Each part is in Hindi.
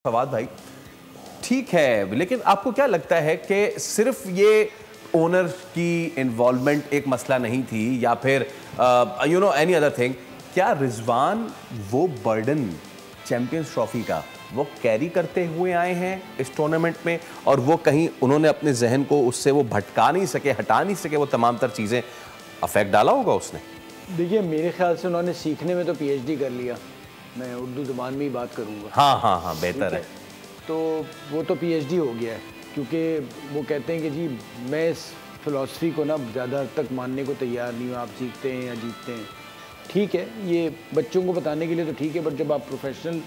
फवाद भाई, ठीक है, लेकिन आपको क्या लगता है कि सिर्फ ये ओनर की इन्वॉल्वमेंट एक मसला नहीं थी या फिर एनी अदर थिंग? क्या रिजवान वो बर्डन चैंपियंस ट्रॉफी का वो कैरी करते हुए आए हैं इस टूर्नामेंट में, और वो कहीं उन्होंने अपने जहन को उससे वो भटका नहीं सके, हटा नहीं सके, वो तमाम तर चीज़ें अफेक्ट डाला होगा उसने? देखिए, मेरे ख्याल से उन्होंने सीखने में तो पीएचडी कर लिया। मैं उर्दू ज़ुबान में ही बात करूँगा। हाँ, बेहतर है। तो वो तो पीएचडी हो गया है, क्योंकि वो कहते हैं कि जी मैं इस फ़िलासफ़ी को ना ज़्यादा हद तक मानने को तैयार नहीं हूँ, आप सीखते हैं या जीतते हैं। ठीक है, ये बच्चों को बताने के लिए तो ठीक है, बट जब आप प्रोफेशनल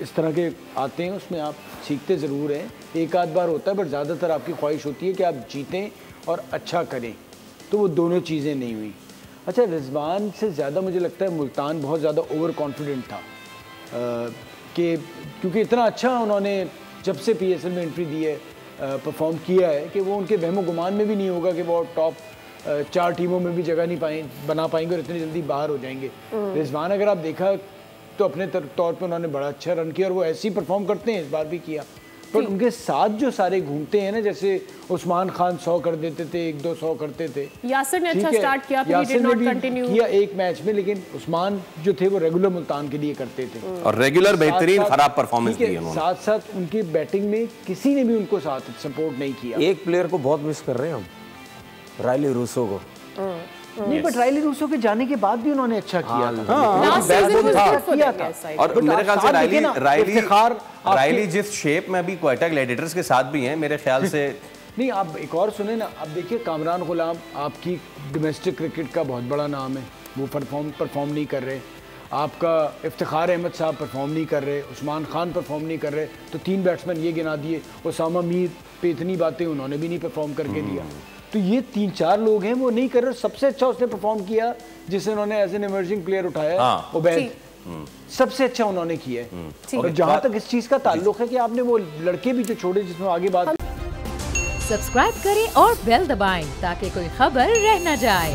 इस तरह के आते हैं उसमें आप सीखते ज़रूर हैं। एक आध बार होता है, बट ज़्यादातर आपकी ख्वाहिश होती है कि आप जीतें और अच्छा करें। तो वो दोनों चीज़ें नहीं हुई। अच्छा, रिजवान से ज़्यादा मुझे लगता है मुल्तान बहुत ज़्यादा ओवर कॉन्फिडेंट था कि क्योंकि इतना अच्छा उन्होंने जब से पीएसएल में एंट्री दी है, परफॉर्म किया है कि वो उनके वहमो गुमान में भी नहीं होगा कि वो टॉप 4 टीमों में भी जगह नहीं बना पाएंगे और इतनी जल्दी बाहर हो जाएंगे। रिजवान अगर आप देखा तो अपने तौर पे उन्होंने बड़ा अच्छा रन किया और वो ऐसे ही परफॉर्म करते हैं, इस बार भी किया। पर उनके साथ जो सारे घूमते हैं ना, जैसे उस्मान खान 100 कर देते थे, 1-2 करते थे। यासिर ने अच्छा स्टार्ट किया, फिर यासिर ने भी किया एक मैच में, लेकिन उस्मान जो थे वो रेगुलर मुल्तान के लिए करते थे और रेगुलर बेहतरीन खराब परफॉर्मेंस दी उन्होंने। साथ साथ उनकी बैटिंग में किसी ने भी उनको साथ सपोर्ट नहीं किया। एक प्लेयर को बहुत मिस कर रहे हैं हम, रायली रूसो को। नहीं, बट रायली रूसो के जाने के बाद भी उन्होंने अच्छा किया था। और मेरे ख्याल से रायली जिस शेप में अभी क्वेटा ग्लैडिएटर्स के साथ भी हैं, मेरे ख्याल से नहीं। आप एक और सुने ना, अब देखिए कामरान गुलाम आपकी डोमेस्टिक क्रिकेट का बहुत बड़ा नाम है, वो परफॉर्म नहीं कर रहे। आपका इफ्तिखार अहमद साहब परफॉर्म नहीं कर रहे, उस्मान खान परफॉर्म नहीं कर रहे, तो 3 बैट्समैन ये गिना दिए। ओसामा मीर पे इतनी बातें उन्होंने भी नहीं परफॉर्म करके दिया। तो ये 3-4 लोग हैं वो नहीं कर रहे। सबसे अच्छा उसने परफॉर्म किया जिसे उन्होंने एज एन इमर्जिंग प्लेयर उठाया, उबैद। सबसे अच्छा उन्होंने किया है। और जहां तक इस चीज का ताल्लुक है कि आपने वो लड़के भी जो छोड़े, जिसमें आगे बात। सब्सक्राइब करें और बेल दबाएं ताकि कोई खबर रह न जाए।